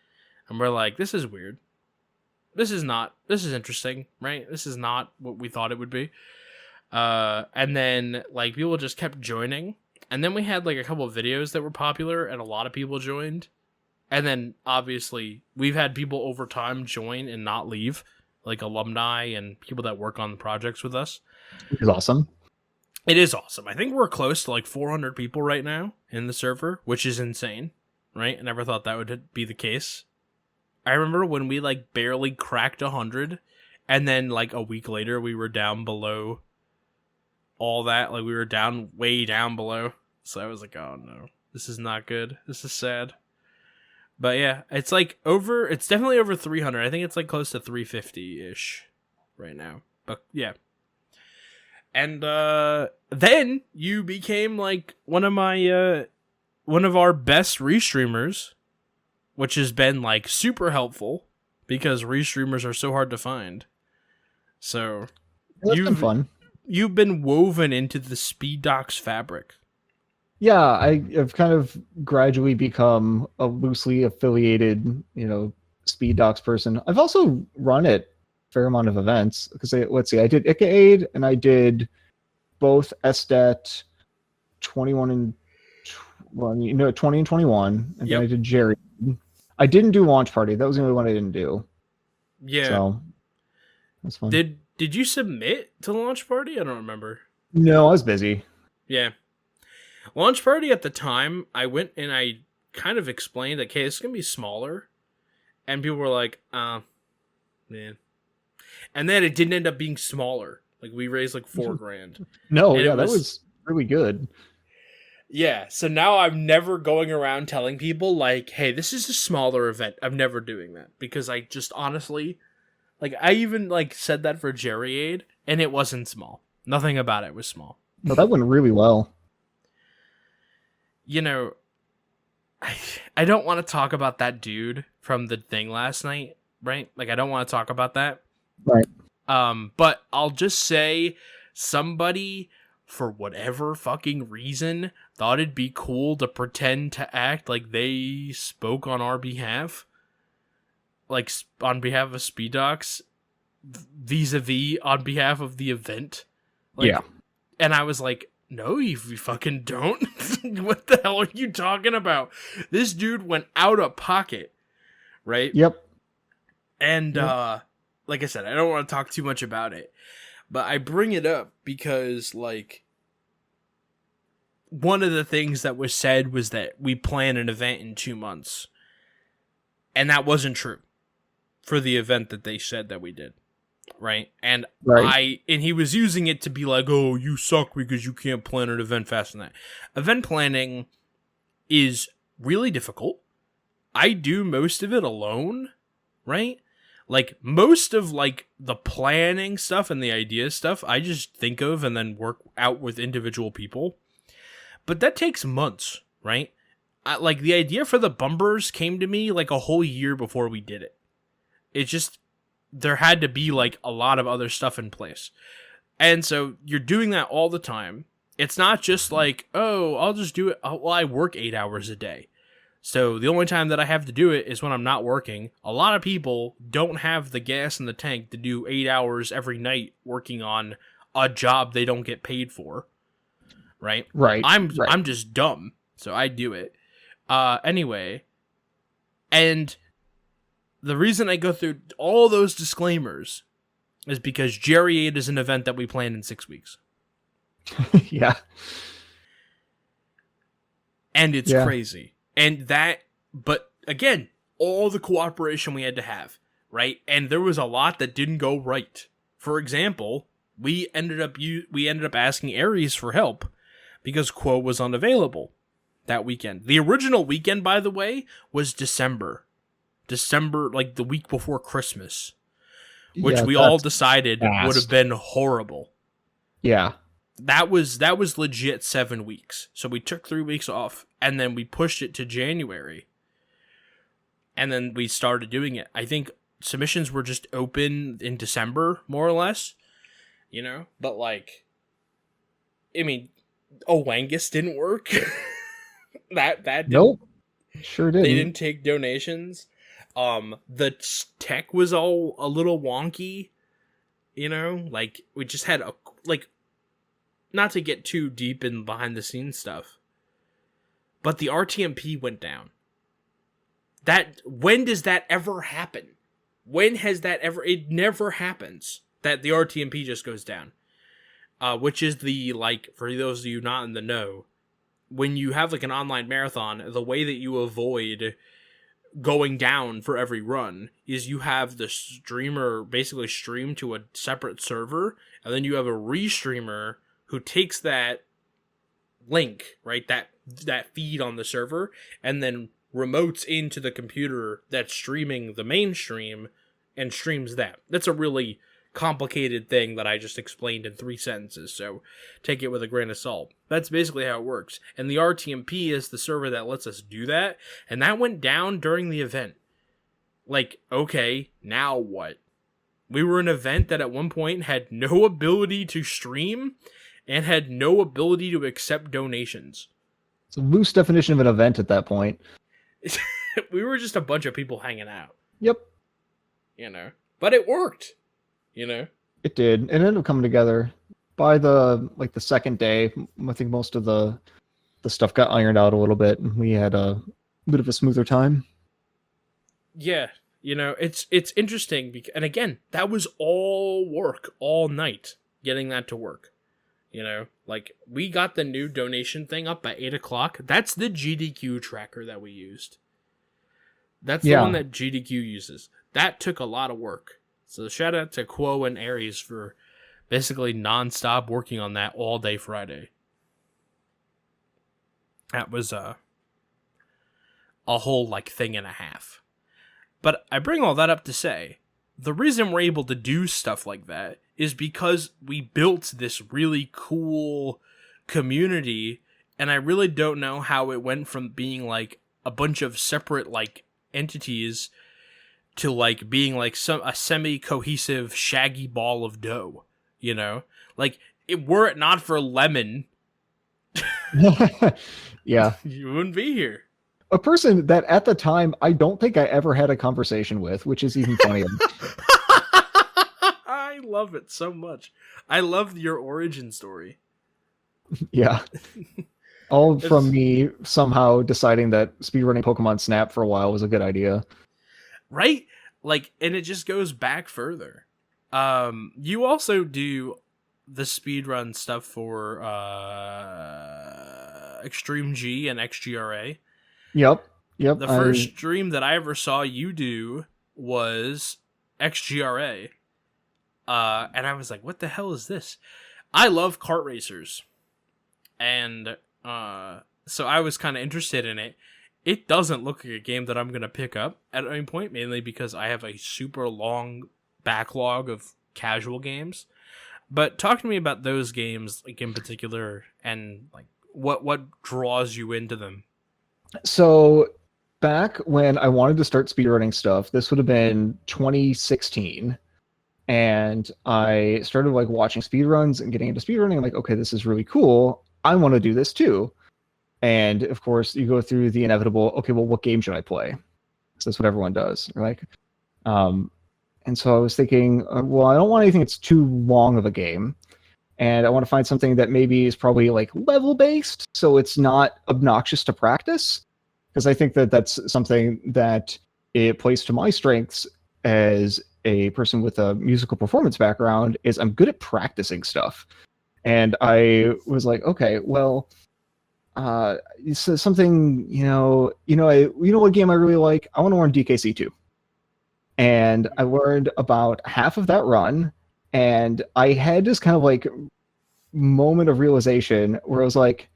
And we're like, this is weird. This is interesting, right? This is not what we thought it would be. And then, like, people just kept joining. And then we had, like, a couple of videos that were popular, and a lot of people joined. And then, obviously, we've had people over time join and not leave. Like, alumni and people that work on the projects with us. Which is awesome. It is awesome. I think we're close to, like, 400 people right now in the server, which is insane, right? I never thought that would be the case. I remember when we, like, barely cracked 100, and then, like, a week later, we were down below all that. Like, we were down, way down below. So I was like, oh, no. This is not good. This is sad. But, yeah, it's, like, it's definitely over 300. I think it's, like, close to 350-ish right now. But, yeah. And, then you became, like, one of our best restreamers, which has been, like, super helpful because restreamers are so hard to find. So that's been fun. You've been woven into the Speed Docs fabric. Yeah, I have kind of gradually become a loosely affiliated, Speed Docs person. I've also run at a fair amount of events because let's see, I did ICAAID and I did both SDAT 21 and 20 and 21, and then I did Jerry. I didn't do Launch Party. That was the only one I didn't do. Yeah. So that's fun. Did you submit to Launch Party? I don't remember. No, I was busy. Yeah. Launch Party at the time, I went and I kind of explained, okay, it's going to be smaller. And people were like, man. And then it didn't end up being smaller. Like, we raised like $4,000. No, that was really good. Yeah, so now I'm never going around telling people, like, hey, this is a smaller event. I'm never doing that. Because I just honestly, like, I even, like, said that for Jerry-Aid, and it wasn't small. Nothing about it was small. No, that went really well. I don't want to talk about that dude from the thing last night, right? Like, I don't want to talk about that. Right. But I'll just say somebody, for whatever fucking reason, thought it'd be cool to pretend to act like they spoke on our behalf. Like, on behalf of Speed Docs, vis-a-vis on behalf of the event. Like, yeah. And I was like, no, you fucking don't. What the hell are you talking about? This dude went out of pocket, right? Yep. And, like I said, I don't want to talk too much about it. But I bring it up because, like, one of the things that was said was that we plan an event in 2 months. And that wasn't true for the event that they said that we did. Right? And he was using it to be like, oh, you suck because you can't plan an event faster than that. Event planning is really difficult. I do most of it alone, right? Like, most of, like, the planning stuff and the idea stuff, I just think of and then work out with individual people. But that takes months, right? Like, the idea for the bumpers came to me, like, a whole year before we did it. It just, there had to be, like, a lot of other stuff in place. And so, you're doing that all the time. It's not just like, oh, I'll just do it. Well, I work 8 hours a day. So the only time that I have to do it is when I'm not working. A lot of people don't have the gas in the tank to do 8 hours every night working on a job they don't get paid for. Right? Right. I'm just dumb, so I do it. Anyway, and the reason I go through all those disclaimers is because Jerry-Aid is an event that we plan in 6 weeks. Yeah. And it's crazy. And that, but again, all the cooperation we had to have, right? And there was a lot that didn't go right. For example, we ended up asking Aries for help because Quo was unavailable that weekend. The original weekend, by the way, was December, like the week before Christmas, which we all decided would have been horrible. Yeah. that was legit 7 weeks. So we took 3 weeks off, and then we pushed it to January. And then we started doing it. I think submissions were just open in December, more or less. You know? But, like, I mean, Owangus didn't work. that didn't. Nope. Sure didn't. They didn't take donations. The tech was all a little wonky. You know? Like, we just had not to get too deep in behind the scenes stuff, but the RTMP went down. When does that ever happen? When has that ever? It never happens that the RTMP just goes down. Which is for those of you not in the know, when you have like an online marathon, the way that you avoid going down for every run is you have the streamer basically stream to a separate server, and then you have a restreamer who takes that link, right, that feed on the server, and then remotes into the computer that's streaming the main stream and streams that. That's a really complicated thing that I just explained in 3 sentences, so take it with a grain of salt. That's basically how it works. And the RTMP is the server that lets us do that, and that went down during the event. Like, okay, now what? We were an event that at one point had no ability to stream and had no ability to accept donations. It's a loose definition of an event at that point. We were just a bunch of people hanging out. Yep. You know? But it worked. You know? It did. It ended up coming together. By the second day, I think most of the stuff got ironed out a little bit, and we had a bit of a smoother time. Yeah. You know, it's interesting. And again, that was all work, all night, getting that to work. You know, like, we got the new donation thing up at 8 o'clock. That's the GDQ tracker that we used. That's the one that GDQ uses. That took a lot of work. So shout out to Quo and Aries for basically non-stop working on that all day Friday. That was a whole, thing and a half. But I bring all that up to say, the reason we're able to do stuff like that is because we built this really cool community, and I really don't know how it went from being a bunch of separate entities to being a semi-cohesive shaggy ball of dough, you know? Were it not for Lemon, yeah, you wouldn't be here. A person that at the time I don't think I ever had a conversation with, which is even funnier. I love it so much. I love your origin story. Yeah. All from me somehow deciding that speedrunning Pokemon Snap for a while was a good idea. Right? And it just goes back further. You also do the speedrun stuff for Extreme G and XGRA. Yep. The first stream that I ever saw you do was XGRA. And I was like, what the hell is this? I love kart racers. And so I was kind of interested in it. It doesn't look like a game that I'm going to pick up at any point, mainly because I have a super long backlog of casual games. But talk to me about those games in particular, and what draws you into them. So back when I wanted to start speedrunning stuff, this would have been 2016. And I started watching speedruns and getting into speedrunning. I'm like, okay, this is really cool. I want to do this too. And of course, you go through the inevitable, okay, well, what game should I play? So that's what everyone does. And so I was thinking, well, I don't want anything that's too long of a game. And I want to find something that maybe is probably level-based, so it's not obnoxious to practice. Because I think that that's something that it plays to my strengths as a person with a musical performance background, is I'm good at practicing stuff. And I was like, okay, well, so something, what game I really like? I want to learn DKC2. And I learned about half of that run, and I had this kind of moment of realization where I was like,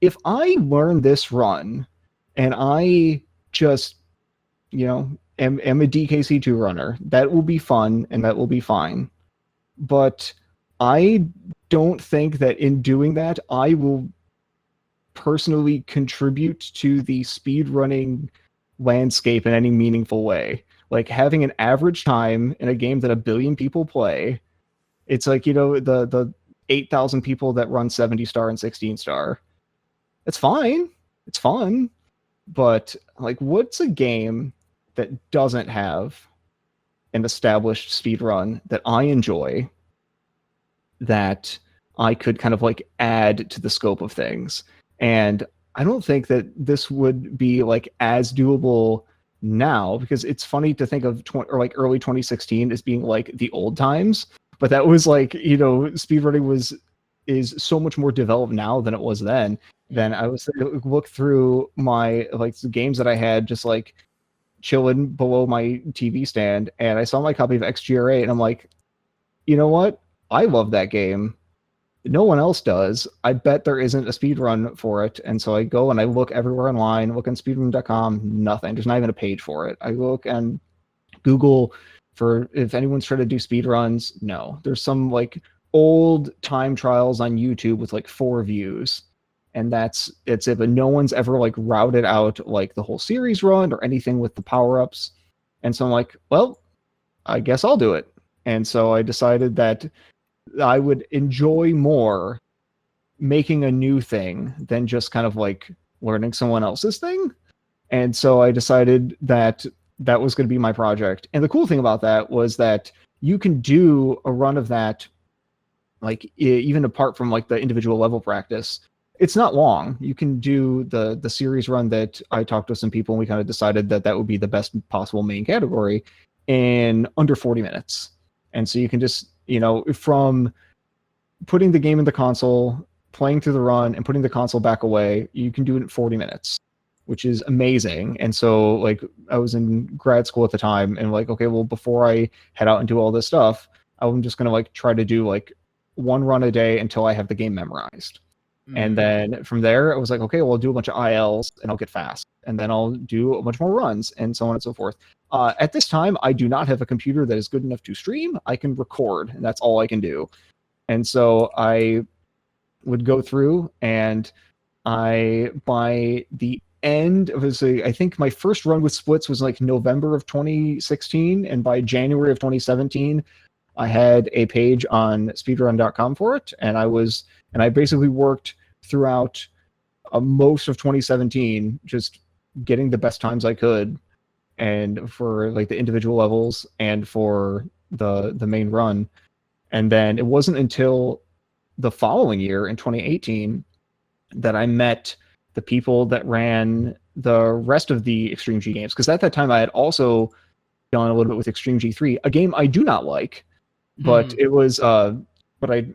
if I learn this run and I just, am a DKC2 runner, that will be fun and that will be fine. But I don't think that in doing that, I will personally contribute to the speedrunning landscape in any meaningful way. Like having an average time in a game that 1 billion people play, it's like, the 8,000 people that run 70 star and 16 star. It's fine. It's fun. But like, what's a game that doesn't have an established speedrun that I enjoy that I could kind of like add to the scope of things? And I don't think that this would be like as doable now, because it's funny to think of early 2016 as being like the old times, but that was like, speedrunning is so much more developed now than it was then. Then I was look through my like the games that I had just like chilling below my TV stand, and I saw my copy of XGRA, and I'm like, you know what? I love that game. No one else does. I bet there isn't a speedrun for it. And so I go and I look everywhere online, look on speedrun.com, nothing. There's not even a page for it. I look and Google for if anyone's trying to do speedruns. No. There's some like old time trials on YouTube with like 4 views. And it's it. But no one's ever like routed out like the whole series run or anything with the power-ups. And so I'm like, well, I guess I'll do it. And so I decided that I would enjoy more making a new thing than just kind of like learning someone else's thing. And so I decided that that was going to be my project. And the cool thing about that was that you can do a run of that, like even apart from like the individual level practice. It's not long. You can do the series run that I talked to some people, and we kind of decided that that would be the best possible main category in under 40 minutes. And so you can just, from putting the game in the console, playing through the run, and putting the console back away, you can do it in 40 minutes, which is amazing. And so, like, I was in grad school at the time, and like, okay, well, before I head out and do all this stuff, I'm just going to like try to do like 1 run a day until I have the game memorized. Mm-hmm. And then from there, I was like, okay, well, I'll do a bunch of ILs and I'll get fast. And then I'll do a bunch more runs and so on and so forth. At this time, I do not have a computer that is good enough to stream. I can record, and that's all I can do. And so I would go through, and by the end of I think my first run with splits was like November of 2016. And by January of 2017, I had a page on speedrun.com for it. And I basically worked throughout most of 2017, just getting the best times I could, and for like the individual levels and for the main run. And then it wasn't until the following year in 2018 that I met the people that ran the rest of the Extreme G games. Because at that time I had also done a little bit with Extreme G3, a game I do not like, but it was, but I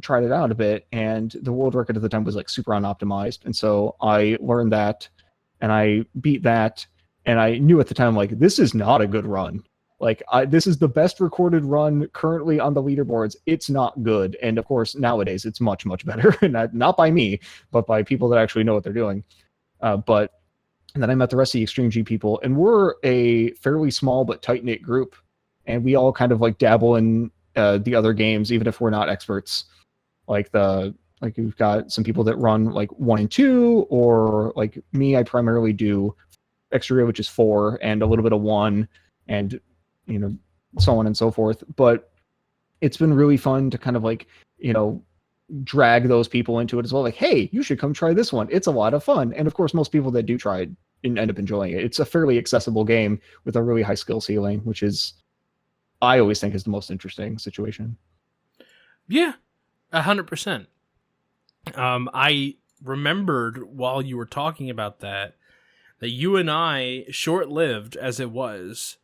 tried it out a bit, and the world record at the time was like super unoptimized. And so I learned that, and I beat that, and I knew at the time, like, this is not a good run. Like, this is the best recorded run currently on the leaderboards. It's not good. And of course, nowadays it's much, much better. Not by me, but by people that actually know what they're doing. And then I met the rest of the Extreme G people, and we're a fairly small but tight-knit group. And we all kind of like dabble in the other games, even if we're not experts. Like we've got some people that run like 1 and 2, or like me, I primarily do Extra, which is 4, and a little bit of 1, and so on and so forth. But it's been really fun to kind of like, drag those people into it as well. Like, hey, you should come try this one. It's a lot of fun. And of course, most people that do try it end up enjoying it. It's a fairly accessible game with a really high skill ceiling, which is, I always think, is the most interesting situation. Yeah, 100%. I remembered while you were talking about that you and I, short-lived as it was,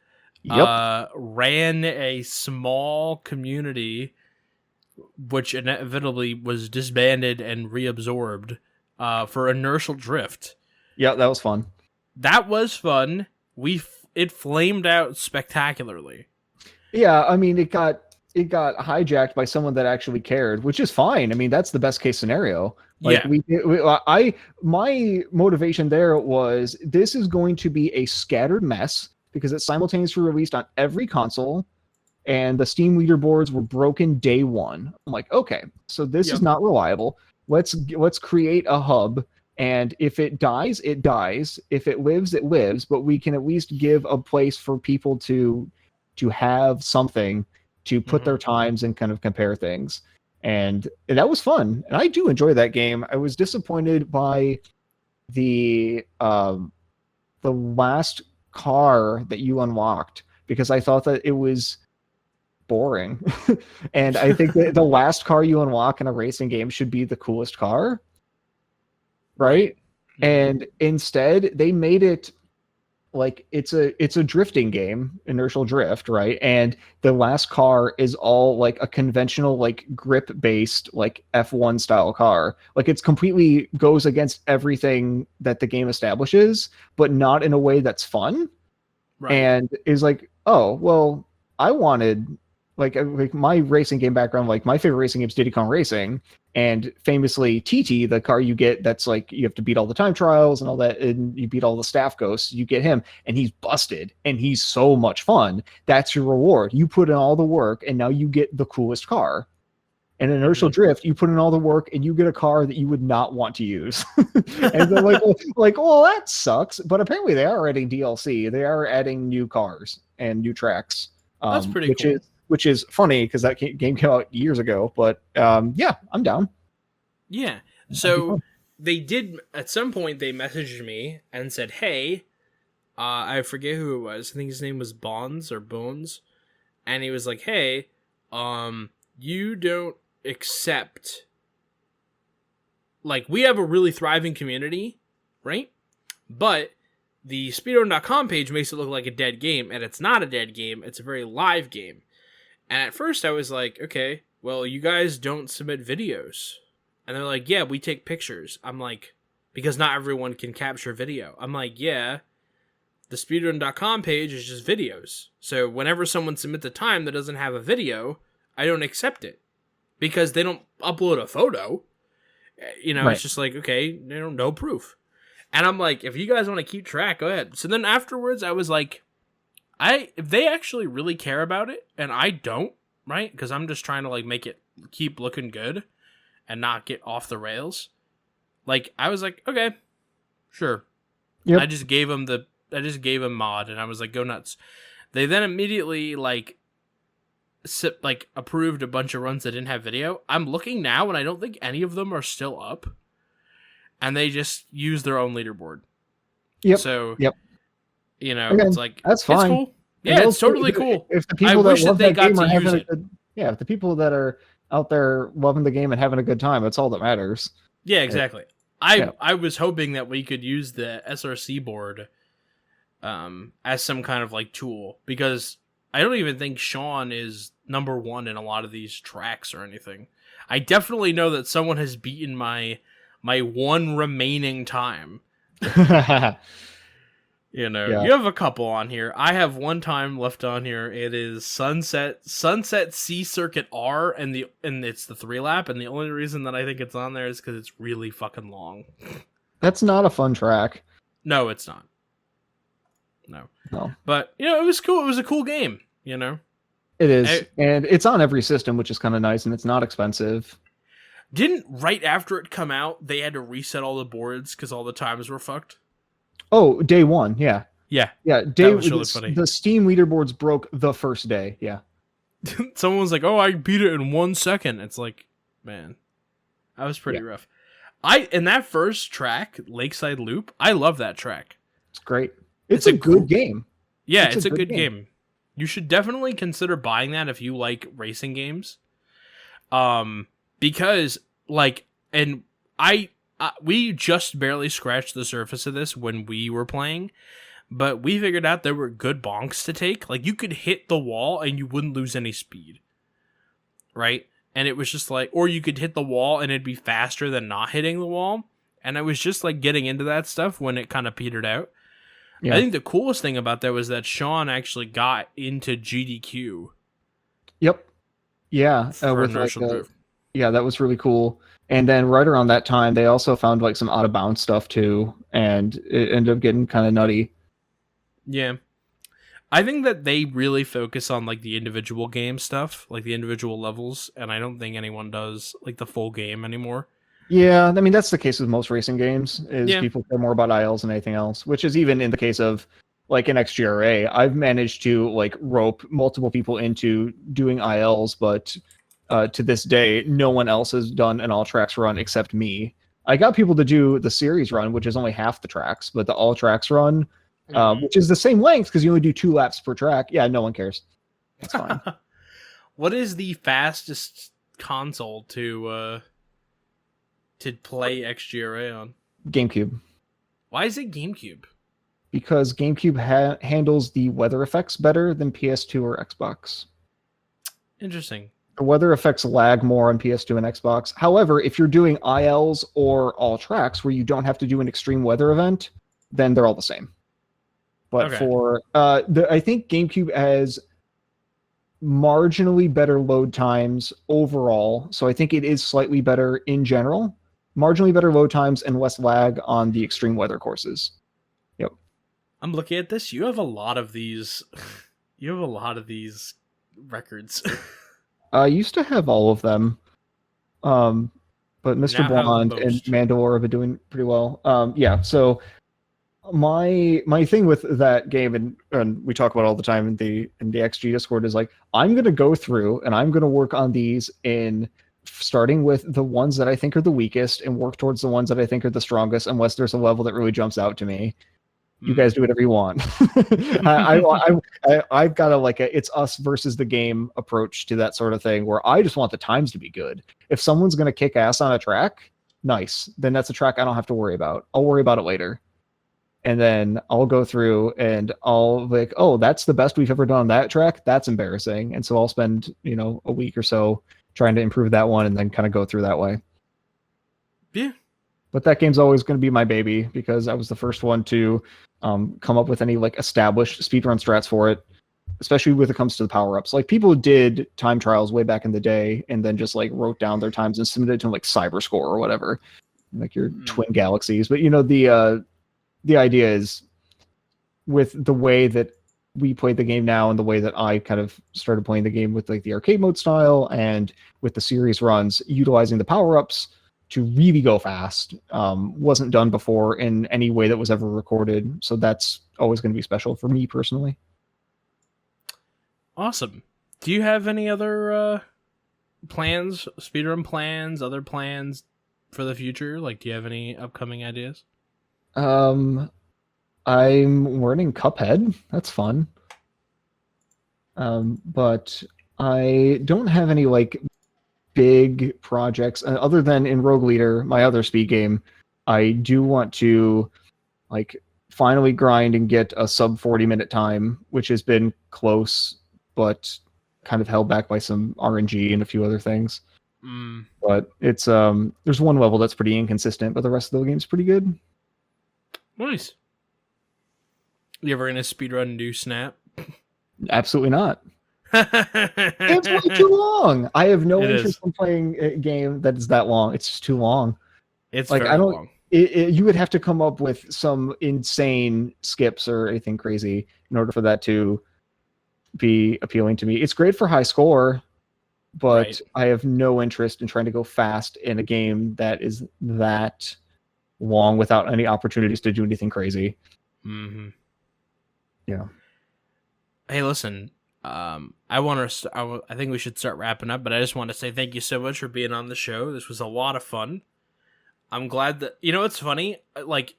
ran a small community, which inevitably was disbanded and reabsorbed, for Inertial Drift. Yeah, that was fun. That was fun. It flamed out spectacularly. Yeah, I mean, it got hijacked by someone that actually cared, which is fine. I mean, that's the best case scenario. Like, yeah. My motivation there was, this is going to be a scattered mess because it's simultaneously released on every console, and the Steam leaderboards were broken day one. I'm like, okay, so this is not reliable. Let's create a hub, and if it dies, it dies. If it lives, it lives. But we can at least give a place for people to have something to put their times and kind of compare things. And that was fun, and I do enjoy that game. I was disappointed by the last car that you unlocked, because I thought that it was boring. And I think that the last car you unlock in a racing game should be the coolest car, right? And instead they made it like it's a drifting game, Inertial Drift, right? And the last car is all like a conventional like grip based like F1 style car. Like it's completely goes against everything that the game establishes, but not in a way that's fun. Right. And is like, oh well, I wanted like my racing game background, like my favorite racing game is Diddy Kong Racing, and famously TT, the car you get that's like you have to beat all the time trials and all that, and you beat all the staff ghosts, you get him, and he's busted, and he's so much fun. That's your reward. You put in all the work, and now you get the coolest car. And in Inertial Drift, you put in all the work, and you get a car that you would not want to use. And they're like, well, that sucks. But apparently they are adding DLC. They are adding new cars and new tracks. That's pretty cool. Which is funny because that game came out years ago. But yeah, I'm down. Yeah. So they did, at some point, they messaged me and said, hey, I forget who it was. I think his name was Bones. And he was like, hey, you don't accept, like, we have a really thriving community, right? But the Speedrun.com page makes it look like a dead game, and it's not a dead game. It's a very live game. And at first I was like, okay, well, you guys don't submit videos. And they're like, yeah, we take pictures. I'm like, because not everyone can capture video. I'm like, yeah, the Speedrun.com page is just videos. So whenever someone submits a time that doesn't have a video, I don't accept it. Because they don't upload a photo. You know, right. It's just like, okay, no proof. And I'm like, if you guys want to keep track, go ahead. So then afterwards, I was like, if they actually really care about it, and I don't, right? Because I'm just trying to like make it keep looking good and not get off the rails. Like, I was like, okay, sure. Yep. I just gave them mod, and I was like, go nuts. They then immediately approved a bunch of runs that didn't have video. I'm looking now, and I don't think any of them are still up. And they just use their own leaderboard. Yep. So, you know, okay, it's like, that's fine. It's cool. Yeah, it's totally cool. If the people that love that game are having a good, if the people that are out there loving the game and having a good time, that's all that matters. Yeah, exactly. I was hoping that we could use the SRC board as some kind of like tool, because I don't even think Sean is number one in a lot of these tracks or anything. I definitely know that someone has beaten my one remaining time. You know, You have a couple on here. I have one time left on here. It is Sunset C Circuit R, and it's the 3-lap, and the only reason that I think it's on there is because it's really fucking long. That's not a fun track. No, it's not. No. But, you know, it was cool. It was a cool game, you know? It is. And it's on every system, which is kind of nice, and it's not expensive. Didn't right after it come out, they had to reset all the boards because all the times were fucked? Oh, day one, yeah. Yeah. That was really funny. The Steam leaderboards broke the first day, yeah. Someone was like, oh, I beat it in 1 second. It's like, man, that was pretty rough. In that first track, Lakeside Loop, I love that track. It's great. It's a good game. Yeah, it's a good game. You should definitely consider buying that if you like racing games. Because, like, and we just barely scratched the surface of this when we were playing, but we figured out there were good bonks to take. Like, you could hit the wall and you wouldn't lose any speed, right? And it was just like, or you could hit the wall and it'd be faster than not hitting the wall. And I was just like getting into that stuff when it kind of petered out. Yeah. I think the coolest thing about that was that Sean actually got into GDQ. Yep. Yeah. Yeah, that was really cool. And then right around that time, they also found like some out of bounds stuff too, and it ended up getting kind of nutty. Yeah. I think that they really focus on like the individual game stuff, like the individual levels, and I don't think anyone does like the full game anymore. Yeah, I mean that's the case with most racing games. Is Yeah. people care more about ILs than anything else, which is even in the case of like in XGRA. I've managed to like rope multiple people into doing ILs, but to this day, no one else has done an all tracks run except me. I got people to do the series run, which is only half the tracks, but the all tracks run, which is the same length because you only do 2 laps per track. Yeah, no one cares. It's fine. What is the fastest console to play XGRA on? GameCube. Why is it GameCube? Because GameCube handles the weather effects better than PS2 or Xbox. Interesting. The weather effects lag more on PS2 and Xbox. However, if you're doing ILs or all tracks where you don't have to do an extreme weather event, then they're all the same. But for I think GameCube has marginally better load times overall. So I think it is slightly better in general. Marginally better load times and less lag on the extreme weather courses. Yep. I'm looking at this. You have a lot of these. You have a lot of these records. I used to have all of them, but Mr. Blonde and Mandalore have been doing pretty well. Yeah, so my thing with that game, and we talk about all the time in the XG Discord, is like I'm going to go through and I'm going to work on these in starting with the ones that I think are the weakest and work towards the ones that I think are the strongest, unless there's a level that really jumps out to me. You guys do whatever you want. I've got a it's us versus the game approach to that sort of thing, where I just want the times to be good. If someone's going to kick ass on a track, nice. Then that's a track I don't have to worry about. I'll worry about it later. And then I'll go through and I'll like, oh, that's the best we've ever done on that track. That's embarrassing. And so I'll spend, a week or so trying to improve that one and then kind of go through that way. Yeah. But that game's always going to be my baby because I was the first one to come up with any like established speedrun strats for it, especially when it comes to the power-ups. Like people did time trials way back in the day and then just like wrote down their times and submitted to like Cyberscore or whatever, like your twin galaxies. But the idea is with the way that we played the game now and the way that I kind of started playing the game with like the arcade mode style and with the series runs, utilizing the power-ups to really go fast wasn't done before in any way that was ever recorded. So that's always going to be special for me personally. Awesome. Do you have any other plans, speedrun plans, other plans for the future? Like, do you have any upcoming ideas? I'm learning Cuphead. That's fun. But I don't have any like big projects other than in Rogue Leader, my other speed game. I do want to like finally grind and get a sub 40-minute time, which has been close but kind of held back by some RNG and a few other things. But it's there's one level that's pretty inconsistent, but the rest of the game's pretty good. Nice. You ever gonna speedrun do Snap? Absolutely not. It's way too long. I have no interest in playing a game that is that long. It's just too long. It's like very long. You would have to come up with some insane skips or anything crazy in order for that to be appealing to me. It's great for high score, but I have no interest in trying to go fast in a game that is that long without any opportunities to do anything crazy. Mm-hmm. Yeah. Hey, listen. I think we should start wrapping up, but I just want to say thank you so much for being on the show. This was a lot of fun. I'm glad that, it's funny, like,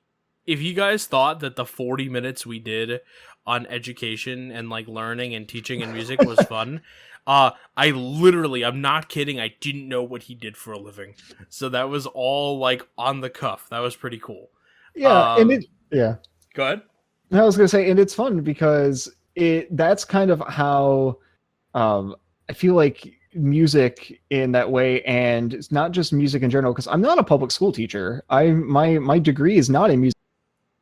if you guys thought that the 40 minutes we did on education and, like, learning and teaching and music was fun, I'm not kidding, I didn't know what he did for a living. So that was all, like, on the cuff. That was pretty cool. Yeah, yeah. Go ahead. I was going to say, and it's fun because that's kind of how I feel like music in that way, and it's not just music in general, because I'm not a public school teacher. My degree is not in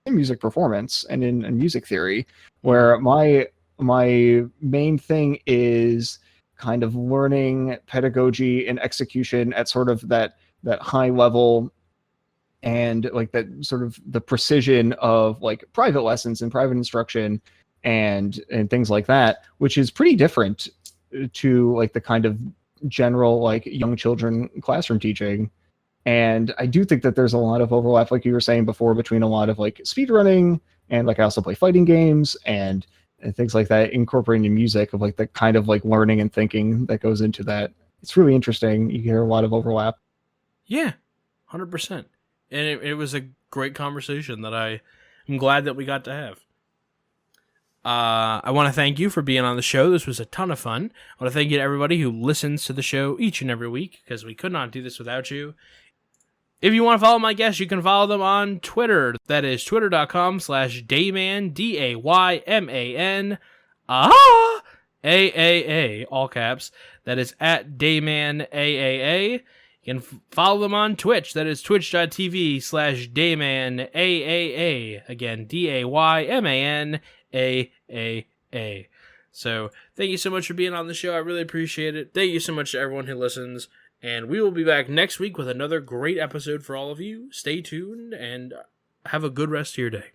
music performance and in music theory, where my main thing is kind of learning pedagogy and execution at sort of that high level, and like that sort of the precision of like private lessons and private instruction, and things like that, which is pretty different to like the kind of general like young children classroom teaching. And I do think that there's a lot of overlap, like you were saying before, between a lot of like speedrunning and like I also play fighting games and things like that, incorporating music of like the kind of like learning and thinking that goes into that. It's really interesting. You hear a lot of overlap. Yeah, 100%. And it was a great conversation that I'm glad that we got to have. I want to thank you for being on the show. This was a ton of fun. I want to thank you to everybody who listens to the show each and every week, because we could not do this without you. If you want to follow my guests, you can follow them on Twitter. That is twitter.com/Dayman, DAYMAN, AAA, all caps. That is at DaymanAAA. You can follow them on Twitch. That is twitch.tv/DaymanAAA. Again, DAYMANAAA. So, thank you so much for being on the show. I really appreciate it. Thank you so much to everyone who listens. And we will be back next week with another great episode for all of you. Stay tuned and have a good rest of your day.